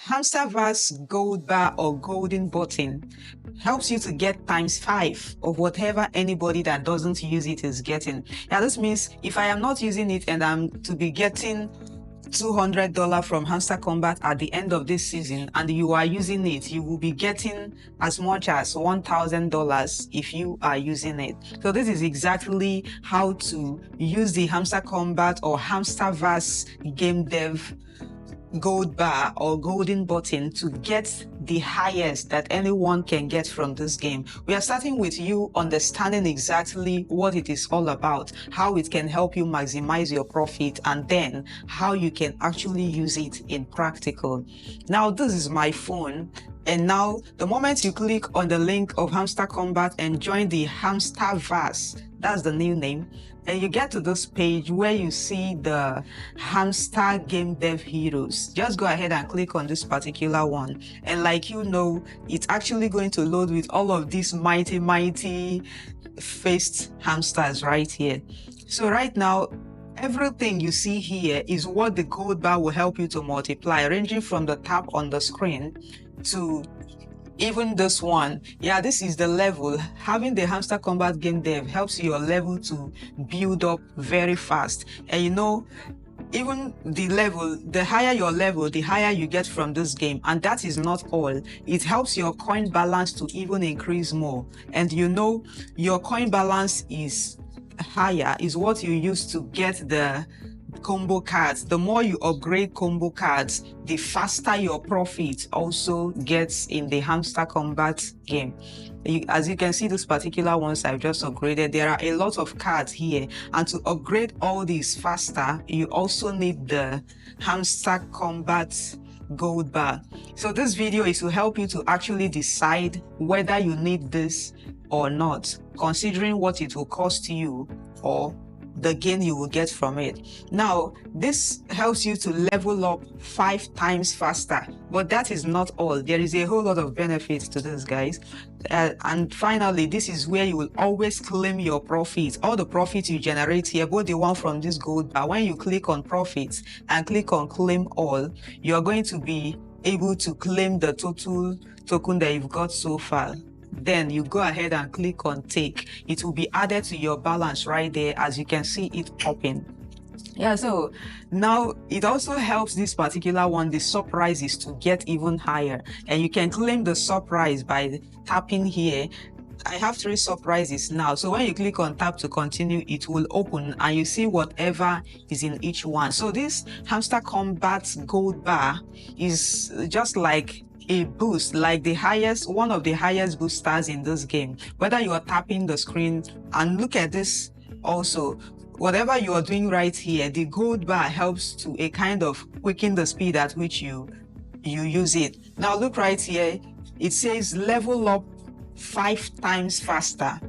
Hamster Verse gold bar or golden button helps you to get ×5 of whatever anybody that doesn't use it is getting. Now this means if I am not using it and I'm to be getting $200 from Hamster Kombat at the end of this season and you are using it, you will be getting as much as $1,000 if you are using it. So this is exactly how to use the Hamster Kombat or Hamster Verse game dev gold bar or golden button to get the highest that anyone can get from this game. We are starting with you understanding exactly what it is all about, how it can help you maximize your profit, and then how you can actually use it in practical. Now this is my phone, and now the moment you click on the link of Hamster Kombat and join the Hamster Verse, that's the new name, and you get to this page where you see the hamster game dev heroes. Just go ahead and click on this particular one, and like you know, it's actually going to load with all of these mighty faced hamsters right here. So right now, everything you see here is what the gold bar will help you to multiply, ranging from the tap on the screen to even this one. Yeah, this is the level. Having the Hamster Kombat game dev helps your level to build up very fast. And you know, even the level, the higher your level, the higher you get from this game. And that is not all. It helps your coin balance to even increase more. And you know, your coin balance is higher, is what you use to get the combo cards. The more you upgrade combo cards, the faster your profit also gets in the Hamster Kombat game. As you can see, these particular ones I've just upgraded, there are a lot of cards here, and to upgrade all these faster, you also need the Hamster Kombat gold bar. So this video is to help you to actually decide whether you need this or not, considering what it will cost you or the gain you will get from it. Now, this helps you to level up 5 times faster, but that is not all. There is a whole lot of benefits to this, guys. And finally, this is where you will always claim your profits. All the profits you generate here, both the one from this gold bar, when you click on profits and click on claim all, you're going to be able to claim the total token that you've got so far. Then you go ahead and click on take. It will be added to your balance right there, as you can see it popping. Yeah, so now it also helps this particular one, the surprises, to get even higher, and you can claim the surprise by tapping here. I have 3 surprises now, so when you click on tap to continue, it will open and you see whatever is in each one. So this Hamster Kombat gold bar is just like a boost, like the highest, one of the highest boosters in this game. Whether you are tapping the screen, and look at this also, whatever you are doing right here, the gold bar helps to a kind of quicken the speed at which you use it. Now look right here, it says level up 5 times faster.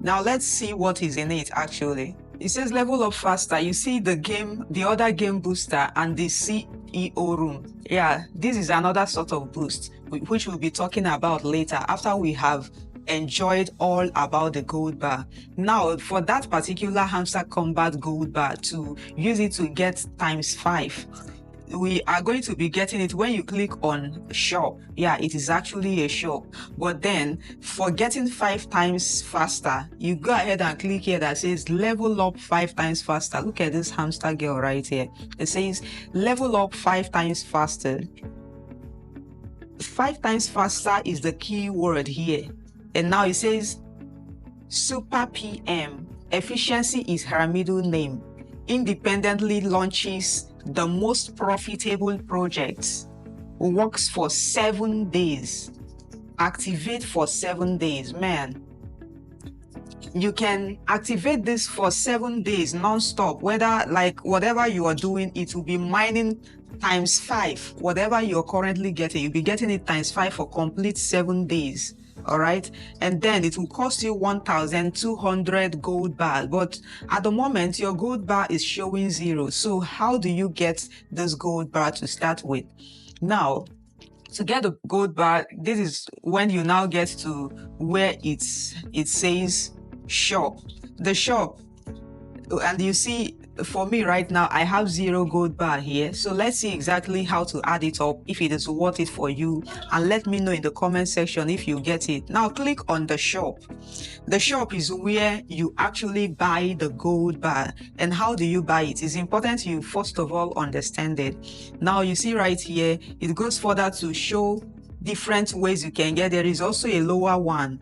Now let's see what is in it actually. It says level up faster. You see the game, the other game booster, and the CEO room. Yeah, this is another sort of boost, which we'll be talking about later after we have enjoyed all about the gold bar. Now, for that particular Hamster Kombat gold bar, to use it to get ×5, we are going to be getting it when you click on shop. Yeah, it is actually a shop, but then for getting 5 times faster, you go ahead and click here that says level up 5 times faster. Look at this hamster girl right here. It says level up 5 times faster. 5 times faster is the key word here. And now it says Super PM. Efficiency is her middle name. Independently launches the most profitable projects. Works for 7 days. Activate for 7 days. Man, you can activate this for 7 days non-stop. Whether, like, whatever you are doing, it will be mining ×5. Whatever you're currently getting, you'll be getting it ×5 for complete 7 days. All right, and then it will cost you 1,200 gold bar, but at the moment your gold bar is showing 0. So how do you get this gold bar to start with? Now, to get the gold bar, this is when you now get to where it says shop. The shop, And you see, for me right now, I have 0 gold bar here. So let's see exactly how to add it up, if it is worth it for you, and let me know in the comment section if you get it. Now click on the shop. The shop is where you actually buy the gold bar. And how do you buy it? It's important you first of all understand it. Now you see right here, it goes further to show different ways you can get. There is also a lower one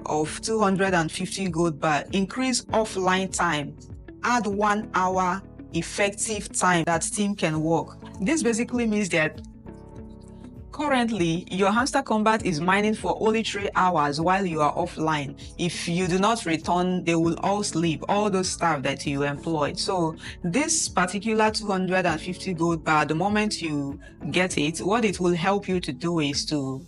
of 250 gold bar. Increase offline time. Add 1 hour effective time that team can work. This basically means that currently your Hamster Kombat is mining for only 3 hours while you are offline. If you do not return, they will all sleep, all those staff that you employed. So this particular 250 gold bar, the moment you get it, what it will help you to do is to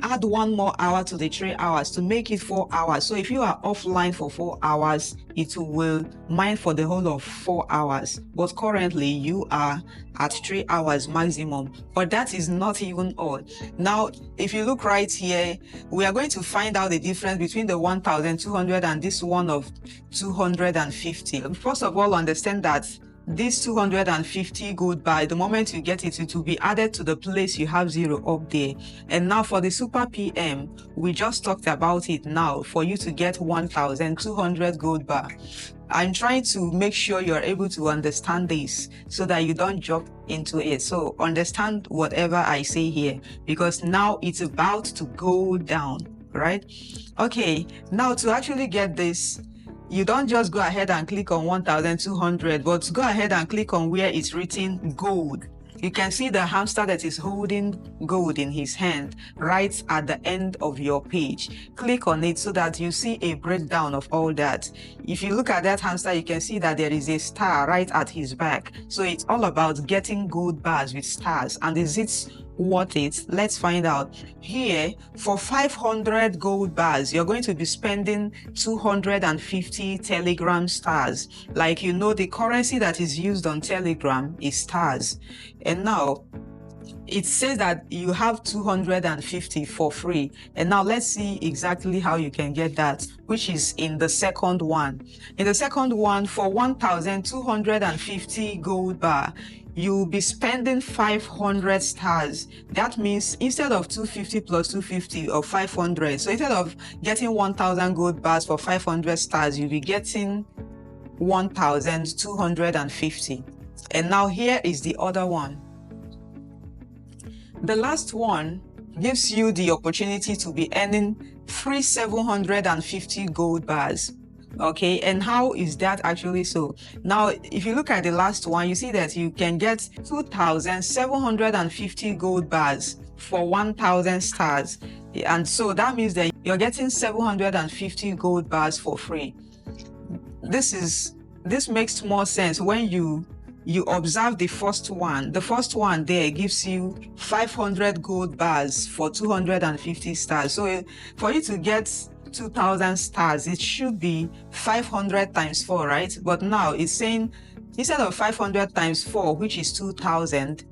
add 1 more hour to the 3 hours to make it 4 hours. So if you are offline for 4 hours, it will mine for the whole of 4 hours. But currently you are at 3 hours maximum. But that is not even all. Now, if you look right here, we are going to find out the difference between the 1,200 and this one of 250. First of all, understand that this 250 gold bar, the moment you get it, it will be added to the place you have 0 up there. And now for the super PM, we just talked about it now, for you to get 1,200 gold bar. I'm trying to make sure you're able to understand this so that you don't jump into it. So understand whatever I say here, because now it's about to go down, right? Okay, now to actually get this, you don't just go ahead and click on 1,200, but go ahead and click on where it's written gold. You can see the hamster that is holding gold in his hand right at the end of your page. Click on it so that you see a breakdown of all that. If you look at that hamster, you can see that there is a star right at his back. So it's all about getting gold bars with stars. And is it worth it? Let's find out. Here, for 500 gold bars, you're going to be spending 250 Telegram stars. Like, you know, the currency that is used on Telegram is stars. And now it says that you have 250 for free. And now let's see exactly how you can get that, which is in the second one. In the second one, for 1,250 gold bar, you'll be spending 500 stars. That means instead of 250 plus 250 or 500, so instead of getting 1,000 gold bars for 500 stars, you'll be getting 1,250. And now here is the other one. The last one gives you the opportunity to be earning free 750 gold bars. Okay, and how is that actually so? Now, if you look at the last one, you see that you can get 2,750 gold bars for 1,000 stars. And so that means that you're getting 750 gold bars for free. This makes more sense when you observe the first one. The first one there gives you 500 gold bars for 250 stars. So for you to get 2,000 stars, it should be 500 times 4, right? But now it's saying instead of 500 times 4, which is 2,000,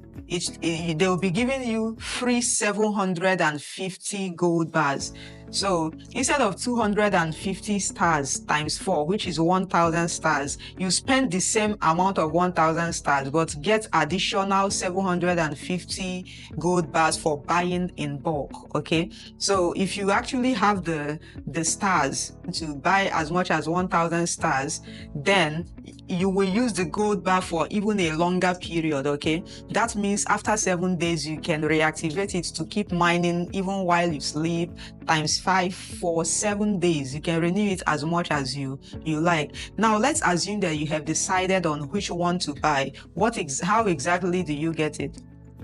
they will be giving you free 750 gold bars. So instead of 250 stars times 4, which is 1,000 stars, you spend the same amount of 1,000 stars, but get additional 750 gold bars for buying in bulk. Okay, so if you actually have the stars to buy as much as 1,000 stars, then you will use the gold bar for even a longer period. Okay, that means after 7 days you can reactivate it to keep mining even while you sleep, times 5 for 7 days. You can renew it as much as you like. Now let's assume that you have decided on which one to buy. How exactly do you get it?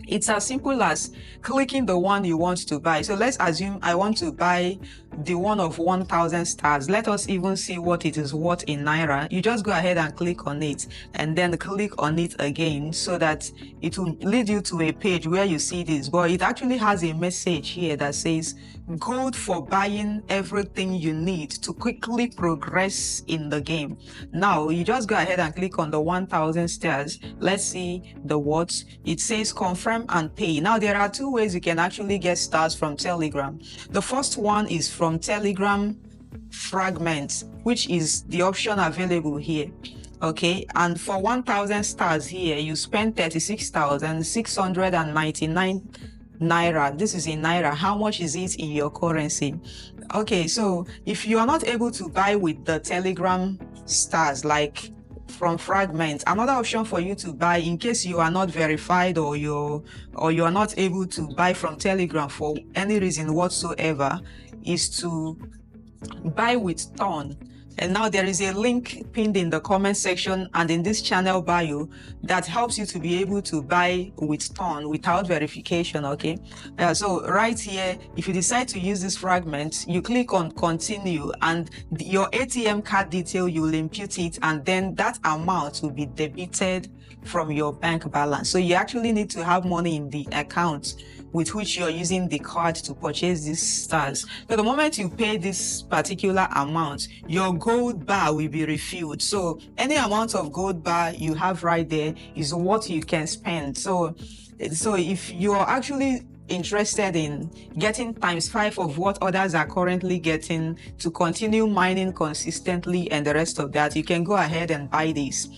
It's as simple as clicking the one you want to buy. So let's assume I want to buy the one of 1,000 stars. Let us even see what it is worth in Naira. You just go ahead and click on it and then click on it again so that it will lead you to a page where you see this. But it actually has a message here that says gold for buying everything you need to quickly progress in the game. Now you just go ahead and click on the 1,000 stars. Let's see the words. It says confirm and pay. Now there are 2 ways you can actually get stars from Telegram. The first one is from Telegram fragments, which is the option available here. Okay, and for 1,000 stars here, you spend 36,699 naira. This is in naira. How much is it in your currency? Okay, so if you are not able to buy with the Telegram stars, like from fragments, another option for you to buy in case you are not verified or you are not able to buy from Telegram for any reason whatsoever, is to buy with Ton. And now there is a link pinned in the comment section and in this channel bio that helps you to be able to buy with Ton without verification. Okay, so right here, if you decide to use this fragment, you click on continue and your ATM card detail, you will input it, and then that amount will be debited from your bank balance. So you actually need to have money in the account with which you're using the card to purchase these stars. So the moment you pay this particular amount, your gold bar will be refilled. So any amount of gold bar you have right there is what you can spend. So if you're actually interested in getting ×5 of what others are currently getting to continue mining consistently and the rest of that, you can go ahead and buy this.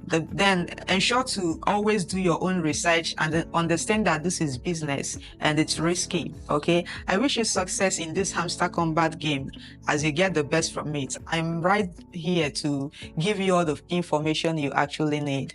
Then ensure to always do your own research and understand that this is business and it's risky. Okay, I wish you success in this Hamster Kombat game as you get the best from it. I'm right here to give you all the information you actually need.